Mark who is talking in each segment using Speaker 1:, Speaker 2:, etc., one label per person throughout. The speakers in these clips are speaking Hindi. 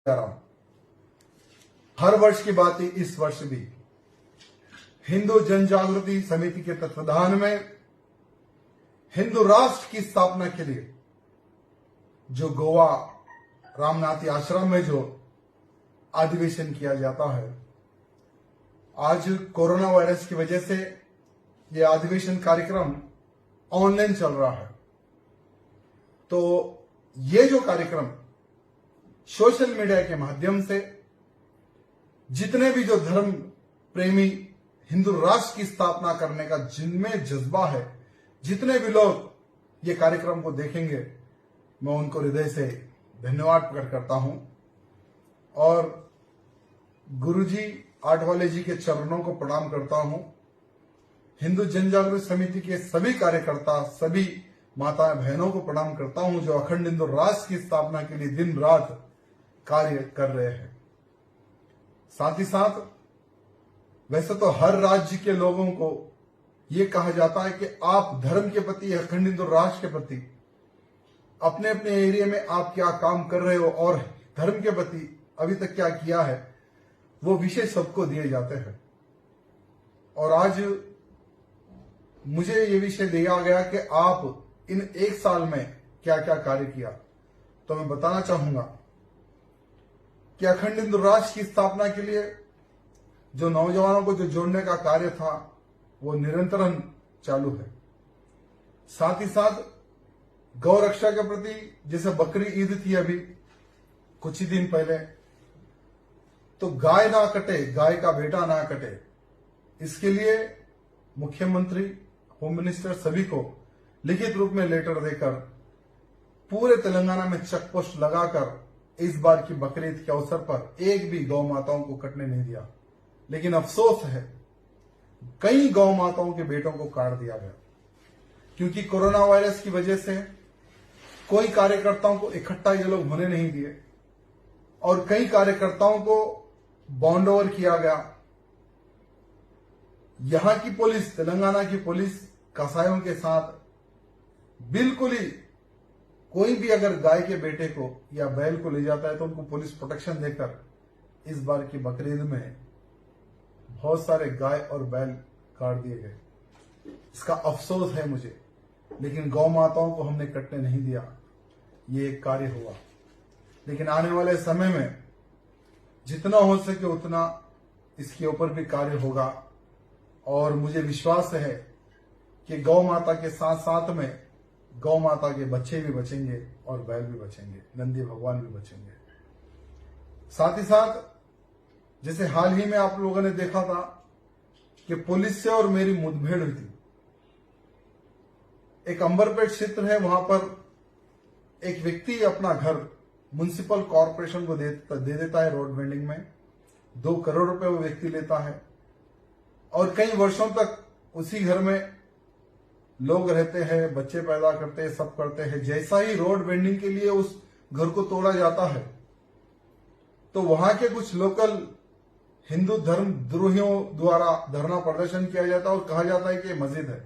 Speaker 1: जा रहा हूं। हर वर्ष की बात ही इस वर्ष भी हिंदू जन जागृति समिति के तत्वाधान में हिंदू राष्ट्र की स्थापना के लिए जो गोवा रामनाथी आश्रम में जो अधिवेशन किया जाता है, आज कोरोना वायरस की वजह से यह अधिवेशन कार्यक्रम ऑनलाइन चल रहा है। तो ये जो कार्यक्रम सोशल मीडिया के माध्यम से जितने भी जो धर्म प्रेमी हिंदू राष्ट्र की स्थापना करने का जिनमें जज्बा है, जितने भी लोग ये कार्यक्रम को देखेंगे, मैं उनको हृदय से धन्यवाद प्रकट करता हूं और गुरुजी आठवाले जी के चरणों को प्रणाम करता हूं। हिंदू जन जागृति समिति के सभी कार्यकर्ता, सभी माताएं बहनों को प्रणाम करता हूं जो अखंड हिंदू राष्ट्र की स्थापना के लिए दिन रात कार्य कर रहे हैं। साथ ही साथ वैसे तो हर राज्य के लोगों को ये कहा जाता है कि आप धर्म के प्रति, अखंड हिंदू राष्ट्र के प्रति अपने अपने एरिया में आप क्या काम कर रहे हो और धर्म के प्रति अभी तक क्या किया है, वो विषय सबको दिए जाते हैं। और आज मुझे ये विषय दिया गया कि आप इन एक साल में क्या क्या कार्य किया, तो मैं बताना चाहूंगा कि अखंड हिंदू राष्ट्र की स्थापना के लिए जो नौजवानों को जो जोड़ने का कार्य था वो निरंतर चालू है। साथ ही साथ गौ रक्षा के प्रति, जैसे बकरी ईद थी अभी कुछ ही दिन पहले, तो गाय ना कटे, गाय का बेटा ना कटे, इसके लिए मुख्यमंत्री, होम मिनिस्टर सभी को लिखित रूप में लेटर देकर पूरे तेलंगाना में चेक पोस्ट लगाकर इस बार की बकरी ईद के अवसर पर एक भी गौ माताओं को कटने नहीं दिया। लेकिन अफसोस है कई गौ माताओं के बेटों को काट दिया गया, क्योंकि कोरोना वायरस की वजह से कोई कार्यकर्ताओं को इकट्ठा ये लोग होने नहीं दिए और कई कार्यकर्ताओं को बॉन्ड ओवर किया गया। यहां की पुलिस, तेलंगाना की पुलिस कसाईयों के साथ बिल्कुल ही कोई भी अगर गाय के बेटे को या बैल को ले जाता है तो उनको पुलिस प्रोटेक्शन देकर इस बार की बकरीद में बहुत सारे गाय और बैल काट दिए गए। इसका अफसोस है मुझे, लेकिन गौ माताओं को हमने कटने नहीं दिया। ये एक कार्य हुआ, लेकिन आने वाले समय में जितना हो सके उतना इसके ऊपर भी कार्य होगा और मुझे विश्वास है कि गौ माता के साथ साथ में गौ माता के बच्चे भी बचेंगे और बैल भी बचेंगे, नंदी भगवान भी बचेंगे। साथ ही साथ जैसे हाल ही में आप लोगों ने देखा था कि पुलिस से और मेरी मुठभेड़ हुई थी। एक अंबरपेट क्षेत्र है, वहां पर एक व्यक्ति अपना घर म्युनिसिपल कॉर्पोरेशन को दे देता है रोड वेंडिंग में। 2 करोड़ रुपए वो व्यक्ति लेता है और कई वर्षों तक उसी घर में लोग रहते हैं, बच्चे पैदा करते हैं, सब करते हैं। जैसा ही रोड वेंडिंग के लिए उस घर को तोड़ा जाता है तो वहां के कुछ लोकल हिंदू धर्म द्रोहियों द्वारा धरना प्रदर्शन किया जाता है और कहा जाता है कि ये मस्जिद है।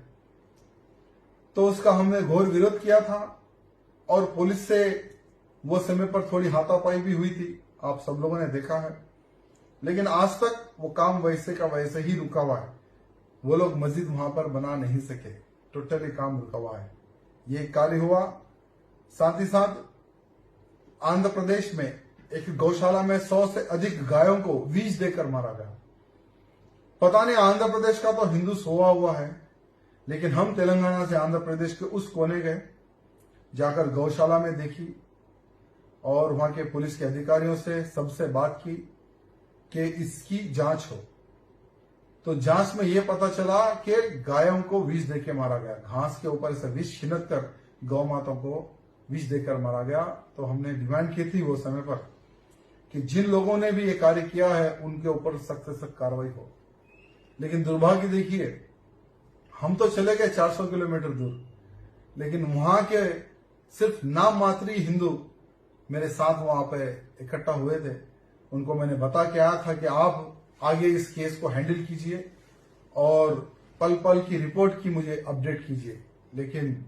Speaker 1: तो उसका हमने घोर विरोध किया था और पुलिस से वो समय पर थोड़ी हाथापाई भी हुई थी, आप सब लोगों ने देखा है। लेकिन आज तक वो काम वैसे का वैसे ही रुका हुआ है। वो लोग मस्जिद वहां पर बना नहीं सके, टोटली काम रुका हुआ है। ये कार्य हुआ। साथ ही साथ आंध्र प्रदेश में एक गौशाला में 100 से अधिक गायों को विष देकर मारा गया। पता नहीं आंध्र प्रदेश का तो हिंदू सोया हुआ है, लेकिन हम तेलंगाना से आंध्र प्रदेश के उस कोने गए, जाकर गौशाला में देखी और वहां के पुलिस के अधिकारियों से सबसे बात की कि इसकी जांच हो। तो जांच में यह पता चला कि गायों को विष देकर मारा गया, घास के ऊपर से विष छिनक कर गौ माताओं को विष देकर मारा गया। तो हमने डिमांड की थी वो समय पर कि जिन लोगों ने भी ये कार्य किया है उनके ऊपर सख्त से सख्त कार्रवाई हो। लेकिन दुर्भाग्य देखिए, हम तो चले गए 400 किलोमीटर दूर, लेकिन वहां के सिर्फ नाम मात्र ही हिंदू मेरे साथ वहां पे इकट्ठा हुए थे। उनको मैंने बता के आया था कि आप आगे इस केस को हैंडल कीजिए और पल पल की रिपोर्ट की मुझे अपडेट कीजिए, लेकिन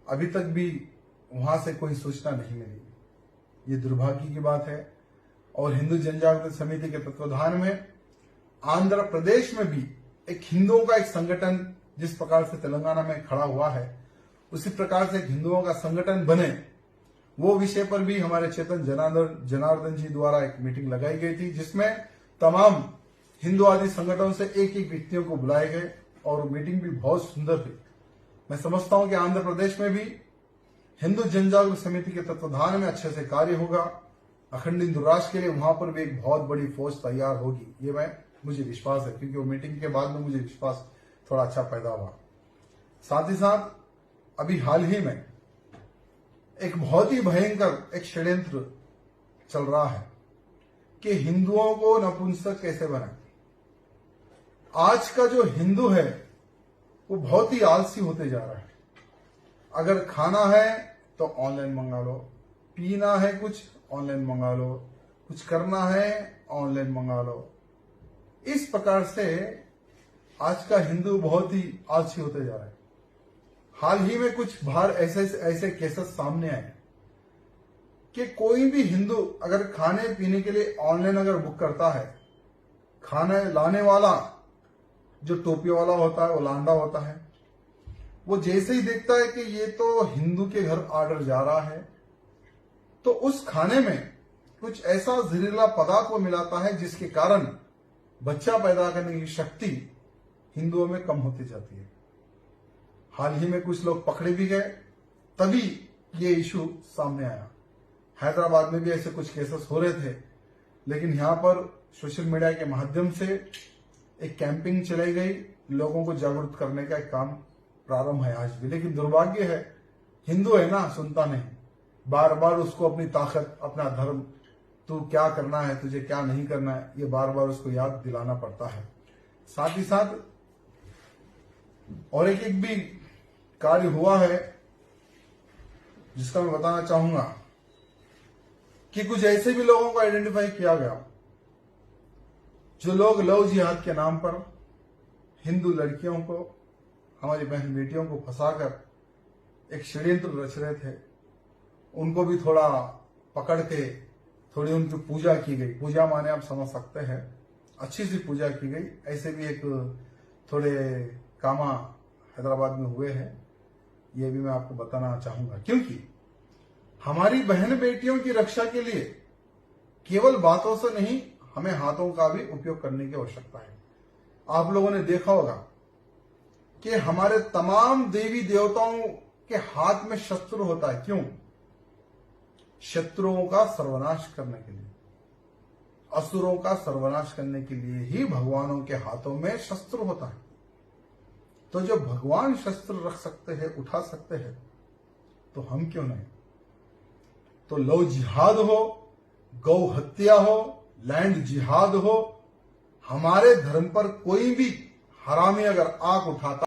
Speaker 1: अभी तक भी वहां से कोई सूचना नहीं मिली। ये दुर्भाग्य की बात है। और हिंदू जनजागृति समिति के तत्वाधान में आंध्र प्रदेश में भी एक हिंदुओं का एक संगठन जिस प्रकार से तेलंगाना में खड़ा हुआ है, उसी प्रकार से एक हिंदुओं का संगठन बने, वो विषय पर भी हमारे चेतन जनार्दन जी द्वारा एक मीटिंग लगाई गई थी, जिसमें तमाम हिंदुवादी संगठनों से एक एक व्यक्तियों को बुलाए गए और मीटिंग भी बहुत सुंदर थी। मैं समझता हूं कि आंध्र प्रदेश में भी हिंदू जनजागृति समिति के तत्वाधान में अच्छे से कार्य होगा। अखंड हिंदू राष्ट्र के लिए वहां पर भी एक बहुत बड़ी फौज तैयार होगी, ये मुझे विश्वास है, क्योंकि वो मीटिंग के बाद में मुझे विश्वास थोड़ा अच्छा पैदा हुआ। साथ ही साथ अभी हाल ही में एक बहुत ही भयंकर एक षड्यंत्र चल रहा है कि हिंदुओं को नपुंसक कैसे बनाए। आज का जो हिंदू है वो बहुत ही आलसी होते जा रहा है। अगर खाना है तो ऑनलाइन मंगा लो, पीना है कुछ ऑनलाइन मंगा लो, कुछ करना है ऑनलाइन मंगा लो। इस प्रकार से आज का हिंदू बहुत ही आलसी होते जा रहा है। हाल ही में कुछ बाहर ऐसे केसेस सामने आए कि कोई भी हिंदू अगर खाने पीने के लिए ऑनलाइन अगर बुक करता है, खाना लाने वाला जो टोपी वाला होता है, वो लांडा होता है, वो जैसे ही देखता है कि ये तो हिंदू के घर ऑर्डर जा रहा है, तो उस खाने में कुछ ऐसा जहरीला पदार्थ वो मिलाता है जिसके कारण बच्चा पैदा करने की शक्ति हिंदुओं में कम होती जाती है। हाल ही में कुछ लोग पकड़े भी गए, तभी ये इशू सामने आया। हैदराबाद में भी ऐसे कुछ केसेस हो रहे थे, लेकिन यहां पर सोशल मीडिया के माध्यम से एक कैंपिंग चलाई गई, लोगों को जागरूक करने का एक काम प्रारंभ है आज भी। लेकिन दुर्भाग्य है, हिंदू है ना, सुनता नहीं, बार बार उसको अपनी ताकत, अपना धर्म, तू क्या करना है, तुझे क्या नहीं करना है, ये बार बार उसको याद दिलाना पड़ता है। साथ ही साथ और एक भी कार्य हुआ है जिसका मैं बताना चाहूंगा कि कुछ ऐसे भी लोगों को आइडेंटिफाई किया गया जो लोग लव जिहाद के नाम पर हिंदू लड़कियों को, हमारी बहन बेटियों को फंसाकर एक षड्यंत्र रच रहे थे। उनको भी थोड़ा पकड़ के थोड़ी उनकी पूजा की गई। पूजा माने आप समझ सकते हैं, अच्छी सी पूजा की गई। ऐसे भी एक थोड़े कामा हैदराबाद में हुए हैं, ये भी मैं आपको बताना चाहूंगा, क्योंकि हमारी बहन बेटियों की रक्षा के लिए केवल बातों से नहीं, हमें हाथों का भी उपयोग करने की आवश्यकता है। आप लोगों ने देखा होगा कि हमारे तमाम देवी देवताओं के हाथ में शस्त्र होता है। क्यों? शत्रुओं का सर्वनाश करने के लिए, असुरों का सर्वनाश करने के लिए ही भगवानों के हाथों में शस्त्र होता है। तो जो भगवान शस्त्र रख सकते हैं, उठा सकते हैं, तो हम क्यों नहीं? तो लव जिहाद हो, गौ हत्या हो, लैंड जिहाद हो, हमारे धर्म पर कोई भी हरामी अगर आंख उठाता